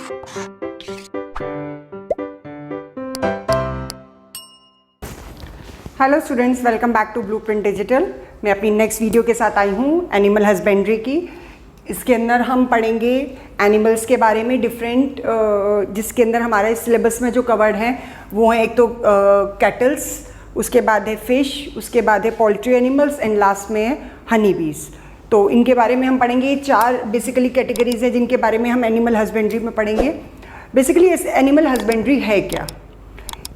Hello students, welcome back to Blueprint Digital. मैं अपनी next video के साथ आई हूँ एनिमल हस्बेंड्री की। इसके अंदर हम पढ़ेंगे एनिमल्स के बारे में डिफरेंट, जिसके अंदर हमारे सिलेबस में जो कवर्ड हैं वो हैं एक तो कैटल्स, उसके बाद है फिश, उसके बाद है पोल्ट्री एनिमल्स एंड लास्ट में है हनी बीज। तो इनके बारे में हम पढ़ेंगे। ये 4 बेसिकली कैटेगरीज हैं जिनके बारे में हम एनिमल हस्बेंड्री में पढ़ेंगे। बेसिकली एनिमल हस्बेंड्री है क्या?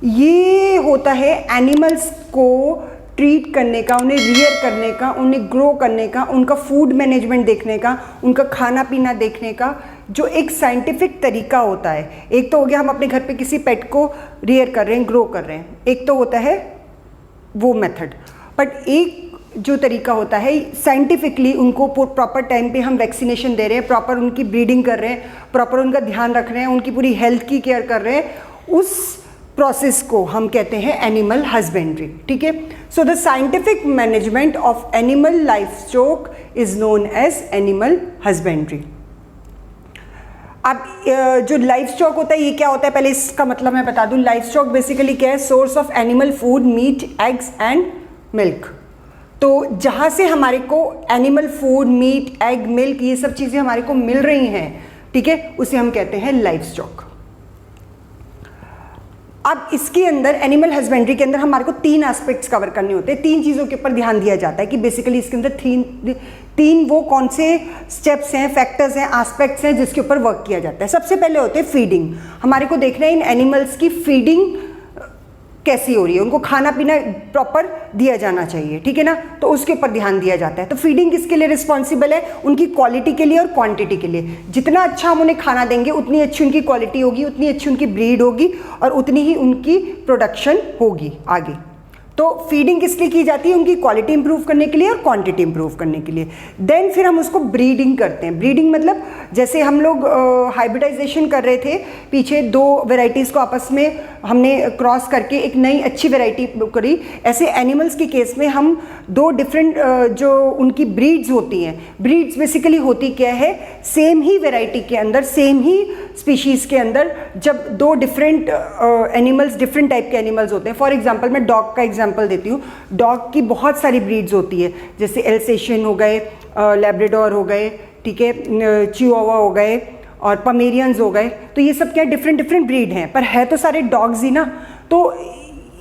ये होता है एनिमल्स को ट्रीट करने का, उन्हें रियर करने का, उन्हें ग्रो करने का, उनका फूड मैनेजमेंट देखने का, उनका खाना पीना देखने का जो एक साइंटिफिक तरीका होता है। एक तो हो गया हम अपने घर पे किसी पेट को रियर कर रहे हैं, ग्रो कर रहे हैं, एक तो होता है वो मेथड। बट एक जो तरीका होता है साइंटिफिकली उनको प्रॉपर टाइम पे हम वैक्सीनेशन दे रहे हैं, प्रॉपर उनकी ब्रीडिंग कर रहे हैं, प्रॉपर उनका ध्यान रख रहे हैं, उनकी पूरी हेल्थ की केयर कर रहे हैं, उस प्रोसेस को हम कहते हैं एनिमल हस्बेंड्री। ठीक है। So the scientific management of animal livestock is known as animal husbandry. अब जो लाइफस्टॉक होता है ये क्या होता है, पहले इसका मतलब मैं बता दूं। लाइफस्टॉक बेसिकली क्या है? Source of animal food, meat, eggs and milk. तो जहाँ से हमारे को animal food, meat, egg, milk ये सब चीज़ें हमारे को मिल रही हैं, ठीक है, उसे हम कहते हैं लाइफस्टॉक। अब इसके अंदर एनिमल हस्बेंड्री के अंदर हमारे को 3 एस्पेक्ट्स कवर करने होते हैं, 3 चीज़ों के ऊपर ध्यान दिया जाता है कि बेसिकली इसके अंदर तीन वो कौन से स्टेप्स हैं, फैक्टर्स हैं, एस्पेक्ट्स हैं जिसके ऊपर वर्क किया जाता है। सबसे पहले होते हैं फीडिंग। हमारे को देखना है इन एनिमल्स की फीडिंग कैसी हो रही है, उनको खाना पीना प्रॉपर दिया जाना चाहिए, ठीक है ना, तो उसके ऊपर ध्यान दिया जाता है। तो फीडिंग किसके लिए रिस्पॉन्सिबल है? उनकी क्वालिटी के लिए और क्वांटिटी के लिए। जितना अच्छा हम उन्हें खाना देंगे उतनी अच्छी उनकी क्वालिटी होगी, उतनी अच्छी उनकी ब्रीड होगी और उतनी ही उनकी प्रोडक्शन होगी आगे। तो फीडिंग किस लिए की जाती है? उनकी क्वालिटी इंप्रूव करने के लिए और क्वांटिटी इंप्रूव करने के लिए। देन फिर हम उसको ब्रीडिंग करते हैं। ब्रीडिंग मतलब जैसे हम लोग हाइब्रिडाइजेशन कर रहे थे, पीछे 2 वेराइटीज़ को आपस में हमने क्रॉस करके एक नई अच्छी वेराइटी करी। ऐसे एनिमल्स के केस में हम 2 डिफरेंट जो उनकी ब्रीड्स होती हैं, ब्रीड्स बेसिकली होती क्या है? सेम ही वेराइटी के अंदर, सेम ही स्पीशीज़ के अंदर जब 2 डिफरेंट एनिमल्स, डिफरेंट टाइप के एनिमल्स होते हैं। फॉर एग्जाम्पल मैं डॉग का एग्जाम्पल देती हूँ। डॉग की बहुत सारी ब्रीड्स होती है, जैसे एल्सेशियन हो गए, लैब्राडोर हो गए, ठीक है, चिहुआहुआ हो गए और पमेरियंस हो गए। तो ये सब क्या डिफरेंट ब्रीड हैं, पर है तो सारे डॉग्स ही ना। तो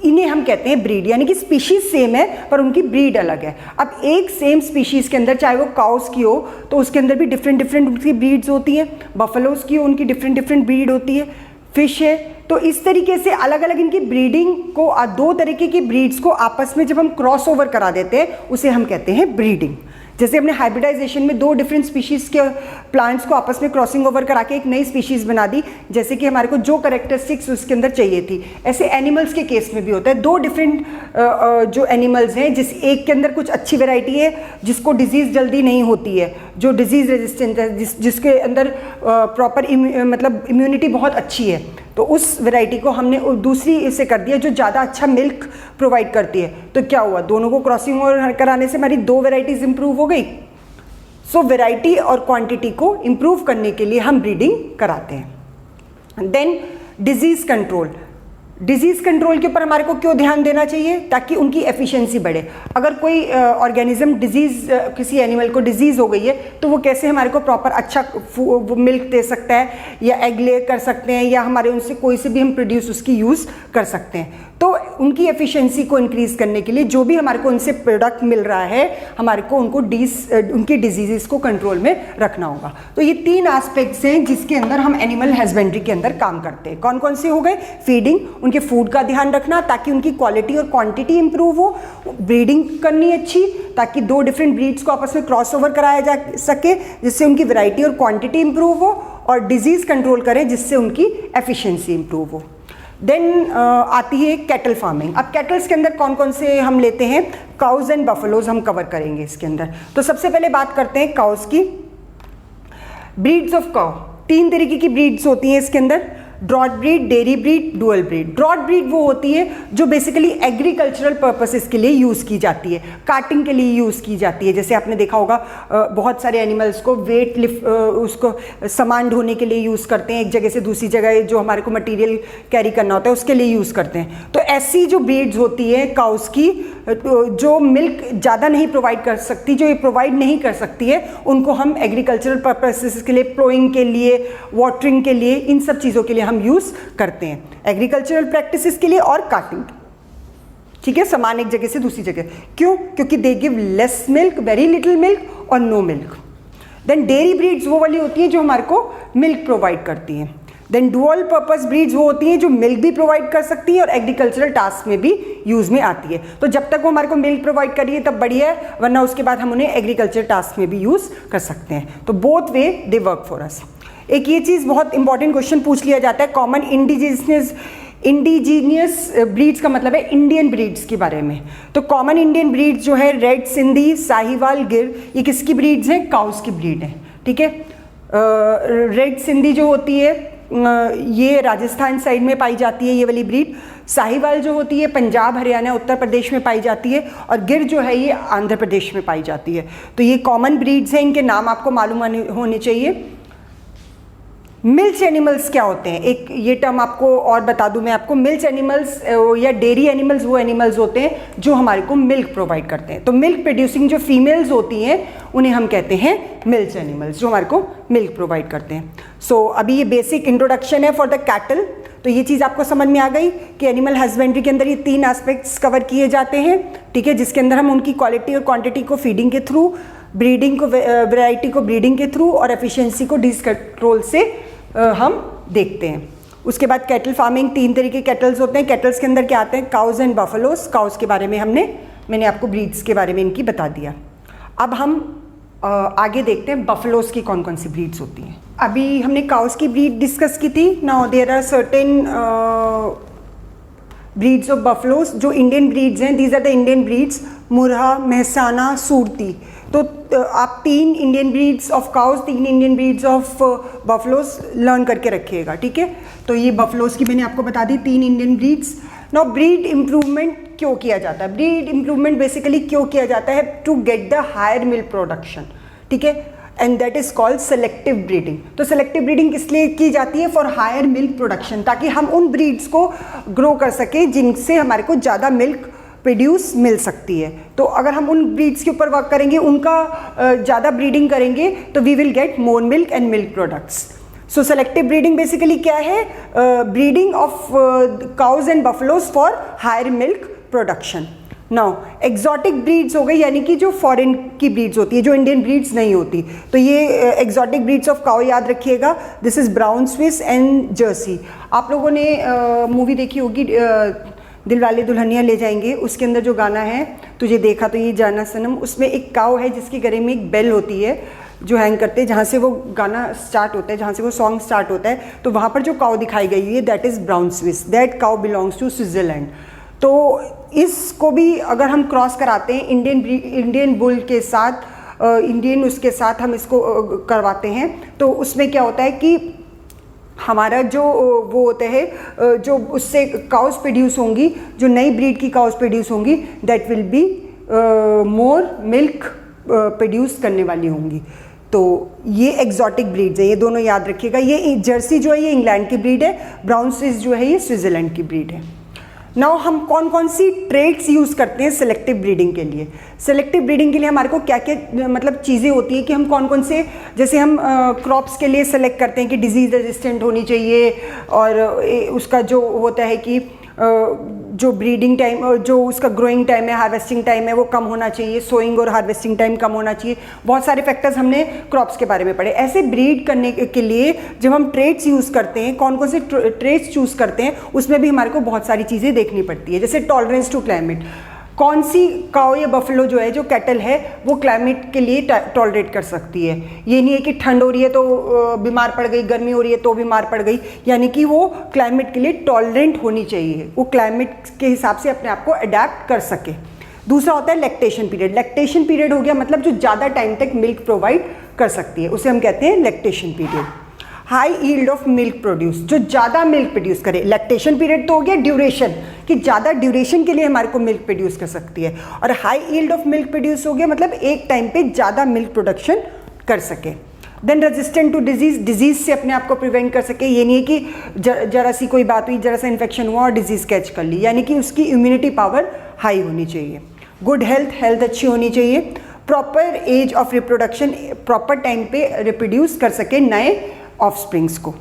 इन्हें हम कहते हैं ब्रीड, यानी कि स्पीशीज सेम है पर उनकी ब्रीड अलग है। अब एक सेम स्पीशीज़ के अंदर चाहे वो काउस की हो तो उसके अंदर भी डिफरेंट उनकी ब्रीड्स होती हैं। बफलोज की हो उनकी डिफरेंट ब्रीड होती है। फिश है, तो इस तरीके से अलग अलग इनकी ब्रीडिंग को 2 तरीके की ब्रीड्स को आपस में जब हम क्रॉस ओवर करा देते हैं उसे हम कहते हैं ब्रीडिंग। जैसे हमने हाइब्रिडाइजेशन में 2 डिफरेंट स्पीशीज़ के प्लांट्स को आपस में क्रॉसिंग ओवर करा के एक नई स्पीशीज़ बना दी, जैसे कि हमारे को जो कैरेक्टरिस्टिक्स उसके अंदर चाहिए थी। ऐसे एनिमल्स के केस में भी होता है। 2 डिफरेंट जो एनिमल्स हैं, जिस एक के अंदर कुछ अच्छी वैरायटी है जिसको डिजीज़ जल्दी नहीं होती है, जो डिजीज़ रेजिस्टेंट है, जिसके अंदर प्रॉपर मतलब इम्यूनिटी बहुत अच्छी है, तो उस वैरायटी को हमने दूसरी इसे कर दिया जो ज़्यादा अच्छा मिल्क प्रोवाइड करती है। तो क्या हुआ? दोनों को क्रॉसिंग ओवर कराने से हमारी 2 वैरायटीज़ इंप्रूव हो गई। सो वैरायटी और क्वांटिटी को इंप्रूव करने के लिए हम ब्रीडिंग कराते हैं। Then disease control. Disease control के ऊपर हमारे को क्यों ध्यान देना चाहिए? ताकि उनकी एफिशिएंसी बढ़े। अगर कोई ऑर्गेनिज्म डिजीज़, किसी एनिमल को डिजीज़ हो गई है तो वो कैसे हमारे को प्रॉपर अच्छा मिल्क दे सकता है या एग ले कर सकते हैं या हमारे उनसे कोई से भी हम प्रोड्यूस उसकी यूज़ कर सकते हैं। तो उनकी एफिशिएंसी को इंक्रीज़ करने के लिए जो भी हमारे को उनसे प्रोडक्ट मिल रहा है, हमारे को उनकी डिजीज़ को कंट्रोल में रखना होगा। तो ये 3 एस्पेक्ट्स हैं जिसके अंदर हम एनिमल हस्बेंड्री के अंदर काम करते हैं। कौन कौन से हो गए? फीडिंग, उनके फूड का ध्यान रखना ताकि उनकी क्वालिटी और क्वांटिटी इंप्रूव हो। ब्रीडिंग करनी अच्छी ताकि 2 डिफरेंट ब्रीड्स को आपस में क्रॉस ओवर कराया जा सके जिससे उनकी वैरायटी और क्वांटिटी इंप्रूव हो, और डिजीज़ कंट्रोल करें जिससे उनकी एफिशिएंसी इंप्रूव हो। देन आती है कैटल फार्मिंग। अब कैटल्स के अंदर कौन कौन से हम लेते हैं? काउज एंड बफलोज हम कवर करेंगे इसके अंदर। तो सबसे पहले बात करते हैं काउज की। ब्रीड्स ऑफ काउ, 3 तरीके की ब्रीड्स होती हैं इसके अंदर। Broad breed, dairy breed, dual breed. Broad breed वो होती है जो बेसिकली एग्रीकल्चरल पर्पसेस के लिए यूज़ की जाती है, काटिंग के लिए यूज़ की जाती है। जैसे आपने देखा होगा बहुत सारे एनिमल्स को वेट लिफ्ट, उसको सामान ढोने के लिए यूज़ करते हैं, एक जगह से दूसरी जगह जो हमारे को मटेरियल कैरी करना होता है उसके लिए यूज़ करते हैं। तो ऐसी जो ब्रीड्स होती है काउस की जो मिल्क ज़्यादा नहीं प्रोवाइड कर सकती, जो ये प्रोवाइड नहीं कर सकती है, उनको हम एग्रीकल्चरल पर्पसेस के लिए, प्लोइंग के लिए, वाटरिंग के लिए, इन सब चीज़ों के लिए हम यूज़ करते हैं, एग्रीकल्चरल प्रैक्टिसेस के लिए और काटिंग। ठीक है, सामान एक जगह से दूसरी जगह। क्यों? क्योंकि they give less milk, very little milk और no milk. Then dairy breeds वो वाली होती हैं जो हमारे को मिल्क प्रोवाइड करती हैं। देन डुअल पर्पस ब्रीड्स वो होती हैं जो मिल्क भी प्रोवाइड कर सकती है और एग्रीकल्चरल टास्क में भी यूज़ में आती है। तो जब तक वो हमारे को मिल्क प्रोवाइड करिए तब बढ़िया है, वरना उसके बाद हम उन्हें एग्रीकल्चर टास्क में भी यूज़ कर सकते हैं। तो both way they work for us. एक ये चीज़ बहुत इंपॉर्टेंट क्वेश्चन पूछ लिया जाता है, कॉमन इंडिजीनियस ब्रीड्स का मतलब है इंडियन ब्रीड्स के बारे में। तो कॉमन इंडियन ब्रीड्स जो है रेड सिंधी, साहिवाल, गिर, ये किसकी ब्रीड्स हैं? काउस की ब्रीड है। ठीक है, रेड सिंधी जो होती है ये राजस्थान साइड में पाई जाती है ये वाली ब्रीड। साहिवाल जो होती है पंजाब, हरियाणा, उत्तर प्रदेश में पाई जाती है। और गिर जो है ये आंध्र प्रदेश में पाई जाती है। तो ये कॉमन ब्रीड्स हैं, इनके नाम आपको मालूम होने चाहिए। मिल्च एनिमल्स क्या होते हैं, एक ये टर्म आपको और बता दूं मैं आपको। मिल्च एनिमल्स या डेयरी एनिमल्स वो एनिमल्स होते हैं जो हमारे को मिल्क प्रोवाइड करते हैं। तो मिल्क प्रोड्यूसिंग जो फीमेल्स होती हैं उन्हें हम कहते हैं मिल्च एनिमल्स, जो हमारे को मिल्क प्रोवाइड करते हैं। सो अभी ये बेसिक इंट्रोडक्शन है फॉर द कैटल। तो ये चीज़ आपको समझ में आ गई कि एनिमल हस्बेंड्री के अंदर ये 3 एस्पेक्ट्स कवर किए जाते हैं। ठीक है, जिसके अंदर हम उनकी क्वालिटी और क्वांटिटी को फीडिंग के थ्रू, ब्रीडिंग को, वैरायटी को ब्रीडिंग के थ्रू और एफिशिएंसी को डिजीज कंट्रोल से हम देखते हैं। उसके बाद कैटल फार्मिंग, 3 तरह के कैटल्स होते हैं। कैटल्स के अंदर क्या आते हैं? Cause and बफलोस। काउज के बारे में मैंने आपको ब्रीड्स के बारे में इनकी बता दिया। अब हम आगे देखते हैं बफलोस की कौन कौन सी ब्रीड्स होती हैं। अभी हमने काउज की ब्रीड डिस्कस की थी। Now there are certain breeds of buffaloes जो इंडियन ब्रीड्स हैं। These are the Indian breeds, Murrah, Mehsana, Surti. तो आप 3 Indian breeds of cows, 3 Indian breeds of buffaloes learn करके रखिएगा। ठीक है, तो ये बफलोस की मैंने आपको बता दी 3 Indian breeds. Now breed improvement क्यों किया जाता है? ब्रीड इम्प्रूवमेंट बेसिकली क्यों किया जाता है? To get the higher milk production. ठीक है, and that is called selective breeding. तो सेलेक्टिव ब्रीडिंग किस लिए की जाती है? फॉर हायर मिल्क प्रोडक्शन, ताकि हम उन ब्रीड्स को ग्रो कर सकें जिनसे हमारे को ज़्यादा मिल्क प्रोड्यूस मिल सकती है। तो अगर हम उन ब्रीड्स के ऊपर वर्क करेंगे, उनका ज़्यादा ब्रीडिंग करेंगे, तो we will get more milk and milk products. So selective breeding basically क्या है? Breeding of cows and buffaloes for higher milk production. Now exotic breeds हो गई, यानी कि जो फॉरेन की ब्रीड्स होती है, जो इंडियन ब्रीड्स नहीं होती। तो ये एक्जॉटिक ब्रीड्स ऑफ काउ याद रखिएगा। This is brown Swiss and Jersey. आप लोगों ने मूवी देखी होगी दिलवाले दुल्हनिया ले जाएंगे, उसके अंदर जो गाना है तुझे देखा तो ये जाना सनम, उसमें एक काऊ है जिसके गले में एक बेल होती है जो हैंग करते हैं, जहाँ से वो गाना स्टार्ट होता है, जहाँ से वो सॉन्ग स्टार्ट होता है। तो वहाँ पर जो काऊ दिखाई गई है that is Brown Swiss, that cow belongs to Switzerland. तो इसको भी अगर हम क्रॉस कराते हैं इंडियन बुल के साथ, इंडियन उसके साथ हम इसको करवाते हैं, तो उसमें क्या होता है कि हमारा जो वो होता है जो उससे काउस प्रोड्यूस होंगी, जो नई ब्रीड की काउस प्रोड्यूस होंगी, that will be more milk produce करने वाली होंगी। तो ये एक्जॉटिक ब्रीड्स है, ये दोनों याद रखिएगा। ये जर्सी जो है ये इंग्लैंड की ब्रीड है, ब्राउन स्विस जो है ये स्विट्ज़रलैंड की ब्रीड है। नाउ हम कौन कौन सी ट्रेड्स यूज़ करते हैं सेलेक्टिव ब्रीडिंग के लिए? सेलेक्टिव ब्रीडिंग के लिए हमारे को क्या क्या मतलब चीज़ें होती है कि हम कौन कौन से, जैसे हम क्रॉप्स के लिए सेलेक्ट करते हैं कि डिजीज़ रेजिस्टेंट होनी चाहिए, और उसका जो होता है कि जो ब्रीडिंग टाइम, जो उसका ग्रोइंग टाइम है, हार्वेस्टिंग टाइम है, वो कम होना चाहिए, सोइंग और हार्वेस्टिंग टाइम कम होना चाहिए। बहुत सारे फैक्टर्स हमने क्रॉप्स के बारे में पढ़े। ऐसे ब्रीड करने के लिए जब हम ट्रेड्स यूज़ करते हैं, कौन कौन से ट्रेड्स चूज़ करते हैं, उसमें भी हमारे को बहुत सारी चीज़ें देखनी पड़ती है। जैसे टॉलरेंस टू क्लाइमेट, कौन सी काऊ या बफलो जो है, जो कैटल है, वो क्लाइमेट के लिए टॉलरेट कर सकती है। ये नहीं है कि ठंड हो रही है तो बीमार पड़ गई, गर्मी हो रही है तो बीमार पड़ गई, यानी कि वो क्लाइमेट के लिए टॉलरेंट होनी चाहिए, वो क्लाइमेट के हिसाब से अपने आप को अडेप्ट कर सके। दूसरा होता है लैक्टेशन पीरियड। लैक्टेशन पीरियड हो गया मतलब जो ज़्यादा टाइम तक मिल्क प्रोवाइड कर सकती है, उसे हम कहते हैं lactation period. High yield of milk produce, जो ज़्यादा मिल्क प्रोड्यूस करे। लैक्टेशन पीरियड तो हो गया, ड्यूरेशन कि ज़्यादा ड्यूरेशन के लिए हमारे को मिल्क प्रोड्यूस कर सकती है, और high yield of milk produce हो गया मतलब एक टाइम पे ज़्यादा मिल्क प्रोडक्शन कर सके। Then resistant to disease, disease से अपने आप को प्रिवेंट कर सके। ये नहीं है कि जरा सी कोई बात हुई, जरा सा इन्फेक्शन हुआ और डिजीज़ कैच कर ली, यानी कि उसकी इम्यूनिटी पावर हाई होनी चाहिए। गुड हेल्थ, हेल्थ अच्छी होनी चाहिए। Proper age of reproduction, proper time पे रिप्रोड्यूस कर सके नए ऑफस्प्रिंग्स को।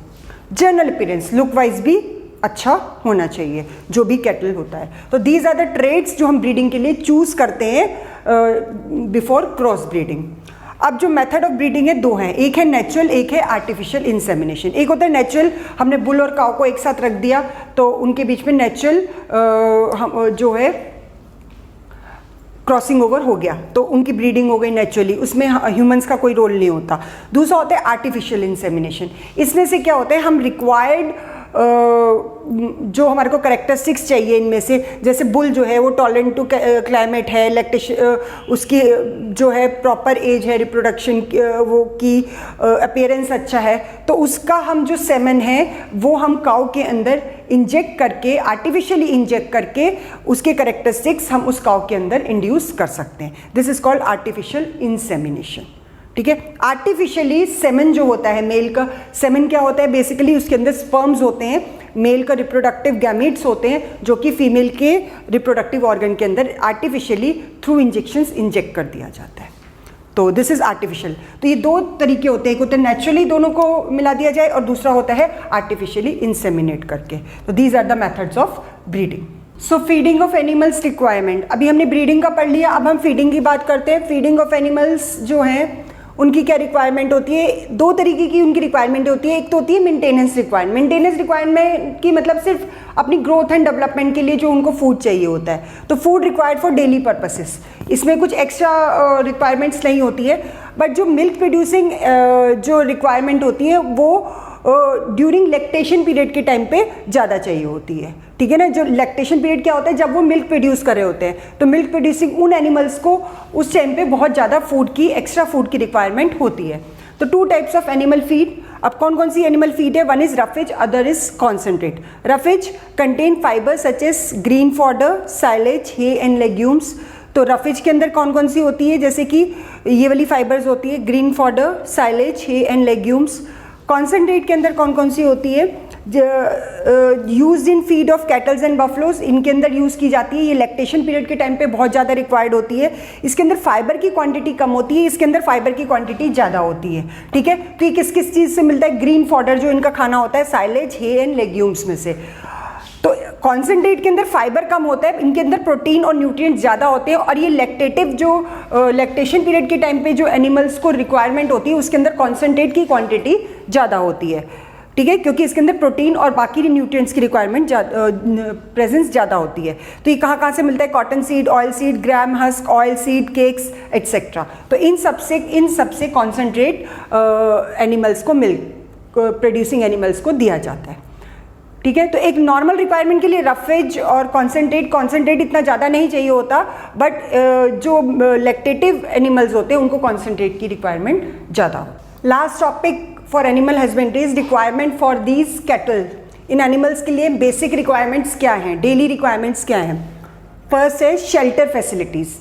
जनरल अपीयरेंस, लुक वाइज भी अच्छा होना चाहिए जो भी कैटल होता है। तो दीज आर द ट्रेड्स जो हम ब्रीडिंग के लिए चूज करते हैं बिफोर क्रॉस ब्रीडिंग। अब जो मेथड ऑफ ब्रीडिंग है दो हैं, एक है नेचुरल, एक है आर्टिफिशियल इंसेमिनेशन। एक होता है नेचुरल, हमने बुल और काऊ को एक साथ रख दिया तो उनके बीच में नेचुरल जो है क्रॉसिंग ओवर हो गया तो उनकी ब्रीडिंग हो गई नेचुरली, उसमें ह्यूमंस का कोई रोल नहीं होता। दूसरा होता है आर्टिफिशियल इंसेमिनेशन। इसमें से क्या होता है, हम रिक्वायर्ड जो हमारे को करेक्टरिस्टिक्स चाहिए इनमें से, जैसे बुल जो है वो टॉलरेंट टू क्लाइमेट है, लैक्टेशन उसकी जो है प्रॉपर एज है रिप्रोडक्शन वो की, अपीयरेंस अच्छा है, तो उसका हम जो सेमन है वो हम काऊ के अंदर इंजेक्ट करके, आर्टिफिशियली इंजेक्ट करके उसके करेक्टरिस्टिक्स हम उस काऊ के अंदर इंड्यूस कर सकते हैं। This is called artificial insemination. ठीक है। आर्टिफिशियली सेमन जो होता है, मेल का सेमन क्या होता है, बेसिकली उसके अंदर स्पर्म्स होते हैं, मेल का रिप्रोडक्टिव गैमेट्स होते हैं जो कि फीमेल के रिप्रोडक्टिव ऑर्गन के अंदर आर्टिफिशियली थ्रू इंजेक्शंस इंजेक्ट कर दिया जाता है। तो दिस इज आर्टिफिशियल। तो ये दो तरीके होते हैं, एक होता है नेचुरली दोनों को मिला दिया जाए और दूसरा होता है आर्टिफिशियली इंसेमिनेट करके। तो these are the methods of breeding. So feeding of animals requirement, अभी हमने ब्रीडिंग का पढ़ लिया, अब हम फीडिंग की बात करते हैं। फीडिंग ऑफ एनिमल्स जो हैं उनकी क्या रिक्वायरमेंट होती है, दो तरीके की उनकी रिक्वायरमेंट होती है। एक तो होती है मेंटेनेंस रिक्वायरमेंट। मेंटेनेंस रिक्वायरमेंट की मतलब सिर्फ अपनी ग्रोथ एंड डेवलपमेंट के लिए जो उनको फूड चाहिए होता है, तो food required for daily purposes, इसमें कुछ एक्स्ट्रा रिक्वायरमेंट्स नहीं होती है। बट जो मिल्क प्रोड्यूसिंग जो रिक्वायरमेंट होती है वो ड्यूरिंग लैक्टेशन पीरियड के टाइम पे ज़्यादा चाहिए होती है। ठीक है ना। जो लैक्टेशन पीरियड क्या होता है, जब वो मिल्क प्रोड्यूस कर रहे होते हैं, तो मिल्क प्रोड्यूसिंग उन एनिमल्स को उस टाइम पे बहुत ज़्यादा फूड की, एक्स्ट्रा फूड की रिक्वायरमेंट होती है। तो two types of animal feed. अब कौन कौन सी एनिमल फीड है, one is roughage, other is concentrate. Roughage contain fibre such as green fodder, silage, hay and legumes. तो रफेज के अंदर कौन कौन सी होती है, जैसे कि ये वाली फाइबर्स होती है, green fodder, silage, hay and legumes. Concentrate के अंदर कौन कौन सी होती है, use in feed of cattles and buffaloes, इनके अंदर यूज़ की जाती है। ये लैक्टेशन पीरियड के टाइम पे बहुत ज़्यादा रिक्वायर्ड होती है। इसके अंदर फाइबर की क्वांटिटी कम होती है, इसके अंदर फाइबर की क्वांटिटी ज़्यादा होती है। ठीक है। तो ये किस किस चीज़ से मिलता है, ग्रीन फॉडर जो इनका खाना होता है, साइलेज, हे एंड लेग्यूम्स में से। तो कॉन्सेंट्रेट के अंदर फाइबर कम होता है, इनके अंदर प्रोटीन और न्यूट्रिएंट्स ज़्यादा होते हैं, और ये लैक्टेटिव जो लैक्टेशन पीरियड के टाइम पे जो एनिमल्स को रिक्वायरमेंट होती है उसके अंदर कॉन्सेंट्रेट की क्वांटिटी ज़्यादा होती है। ठीक है, क्योंकि इसके अंदर प्रोटीन और बाकी न्यूट्रिएंट्स की रिक्वायरमेंट प्रेजेंस ज़्यादा होती है। तो ये कहाँ कहाँ से मिलता है, cotton seed, oil seed, gram husk, oil seed, cakes etcetera. तो इन सबसे कॉन्सेंट्रेट एनिमल्स को मिल्क प्रोड्यूसिंग एनिमल्स को दिया जाता है। ठीक है। तो एक नॉर्मल रिक्वायरमेंट के लिए रफेज और कॉन्सेंट्रेट इतना ज़्यादा नहीं चाहिए होता, बट जो लैक्टेटिव एनिमल्स होते हैं उनको कॉन्सेंट्रेट की रिक्वायरमेंट ज़्यादा हो। Last topic for animal husbandry is requirement for these cattle. In animals के लिए बेसिक रिक्वायरमेंट्स क्या हैं, डेली रिक्वायरमेंट्स क्या हैं। फर्स्ट है शेल्टर फैसिलिटीज़।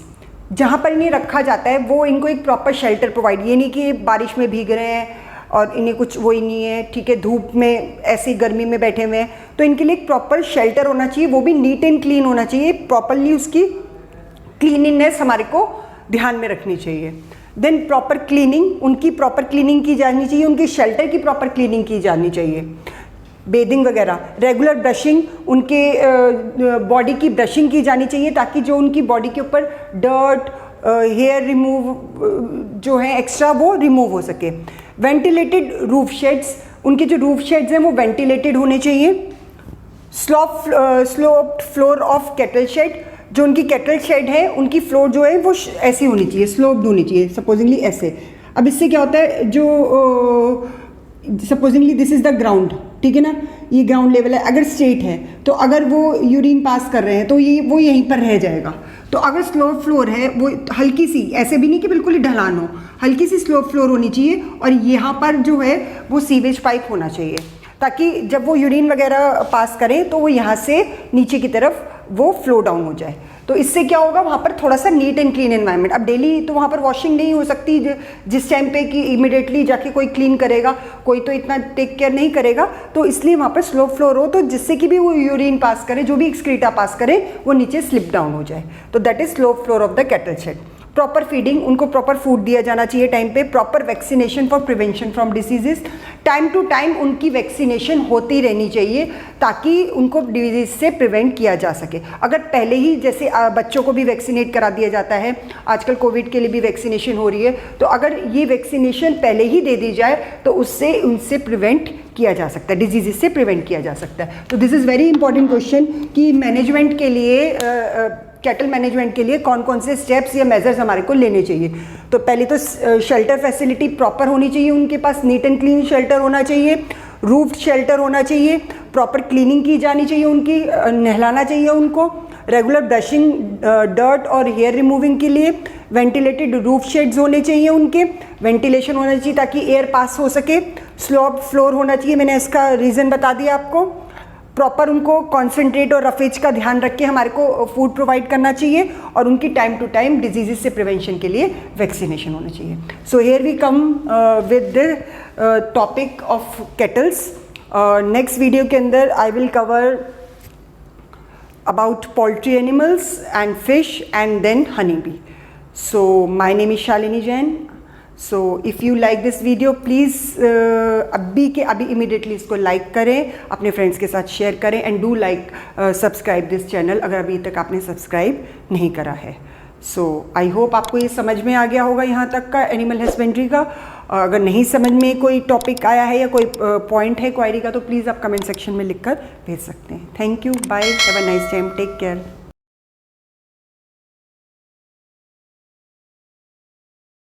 जहाँ पर इन्हें रखा जाता है वो इनको एक प्रॉपर शेल्टर प्रोवाइड, ये नहीं कि बारिश में भीग रहे हैं और इन्हें कुछ वो ही नहीं है, ठीक है, धूप में ऐसी गर्मी में बैठे हुए हैं, तो इनके लिए एक प्रॉपर शेल्टर होना चाहिए, वो भी नीट एंड क्लीन होना चाहिए। प्रॉपरली उसकी क्लीनिंगनेस हमारे को ध्यान में रखनी चाहिए। देन प्रॉपर क्लीनिंग, उनकी प्रॉपर क्लीनिंग की जानी चाहिए, उनकी शेल्टर की प्रॉपर क्लीनिंग की जानी चाहिए। बेदिंग वगैरह, रेगुलर ब्रशिंग, उनके बॉडी की ब्रशिंग की जानी चाहिए ताकि जो उनकी बॉडी के ऊपर डर्ट, हेयर रिमूव जो है एक्स्ट्रा वो रिमूव हो सके। वेंटिलेटेड रूफ शेड्स, उनके जो रूफ शेड्स हैं वो वेंटिलेटेड होने चाहिए। Sloped floor of cattle shed, जो उनकी कैटल शेड है उनकी फ्लोर जो है वो ऐसी होनी चाहिए, स्लोप्ड होनी चाहिए, सपोजिंगली ऐसे। अब इससे क्या होता है, जो supposedly this is the ground, ठीक है ना, ये ग्राउंड लेवल है। अगर स्ट्रेट है तो अगर वो यूरिन पास कर रहे हैं तो ये वो यहीं पर रह जाएगा। तो अगर स्लोप फ्लोर है वो हल्की सी, ऐसे भी नहीं कि बिल्कुल ही ढलान हो, हल्की सी स्लोप फ्लोर होनी चाहिए और यहाँ पर जो है वो सीवेज पाइप होना चाहिए, ताकि जब वो यूरिन वगैरह पास करें तो वो यहाँ से नीचे की तरफ वो फ्लो डाउन हो जाए। तो इससे क्या होगा, वहाँ पर थोड़ा सा नीट एंड क्लीन एनवायरनमेंट। अब डेली तो वहाँ पर वॉशिंग नहीं हो सकती जिस टाइम पे कि इमिडिएटली जाके कोई क्लीन करेगा, कोई तो इतना टेक केयर नहीं करेगा, तो इसलिए वहाँ पर स्लो फ्लोर हो, तो जिससे कि भी वो यूरिन पास करे, जो भी एक्सक्रीटा पास करे, वो नीचे स्लिप डाउन हो जाए। तो that is slow floor of the cattle shed. Proper feeding, उनको प्रॉपर फूड दिया जाना चाहिए टाइम पे। Proper vaccination for prevention from diseases, time to time उनकी वैक्सीनेशन होती रहनी चाहिए ताकि उनको डिजीज से प्रिवेंट किया जा सके। अगर पहले ही जैसे बच्चों को भी वैक्सीनेट करा दिया जाता है, आजकल कोविड के लिए भी वैक्सीनेशन हो रही है, तो अगर ये वैक्सीनेशन पहले ही दे दी जाए तो उससे उनसे प्रिवेंट किया जा सकता है, डिजीजेस से प्रिवेंट किया जा सकता है। तो this is very important question कि मैनेजमेंट के लिए कैटल मैनेजमेंट के लिए कौन कौन से स्टेप्स या मेजर्स हमारे को लेने चाहिए। तो पहले तो शेल्टर फैसिलिटी प्रॉपर होनी चाहिए उनके पास, नीट एंड क्लीन शेल्टर होना चाहिए, रूफ्ड शेल्टर होना चाहिए, प्रॉपर क्लीनिंग की जानी चाहिए उनकी, नहलाना चाहिए उनको, रेगुलर ब्रशिंग डर्ट और हेयर रिमूविंग के लिए, वेंटिलेटेड रूफ शेड्स होने चाहिए उनके, वेंटिलेशन होना चाहिए ताकि एयर पास हो सके, स्लोप फ्लोर होना चाहिए, मैंने इसका रीज़न बता दिया आपको। प्रॉपर उनको कॉन्सेंट्रेट और रफेज का ध्यान रख के हमारे को फूड प्रोवाइड करना चाहिए और उनकी टाइम टू टाइम डिजीजेस से प्रिवेंशन के लिए वैक्सीनेशन होना चाहिए। So here we come with the topic of cattles. Next video के अंदर I will cover about poultry animals and fish and then honeybee. So my name is Shalini Jain. So if you like this video please अभी के अभी immediately इसको like करें, अपने friends के साथ share करें and do like subscribe this channel अगर अभी तक आपने subscribe नहीं करा है। So I hope आपको ये समझ में आ गया होगा यहाँ तक का एनिमल हस्बेंड्री का। अगर नहीं समझ में कोई टॉपिक आया है या कोई पॉइंट है क्वायरी का तो प्लीज़ आप कमेंट सेक्शन में लिखकर भेज सकते हैं। Thank you, bye, have a nice time, take care.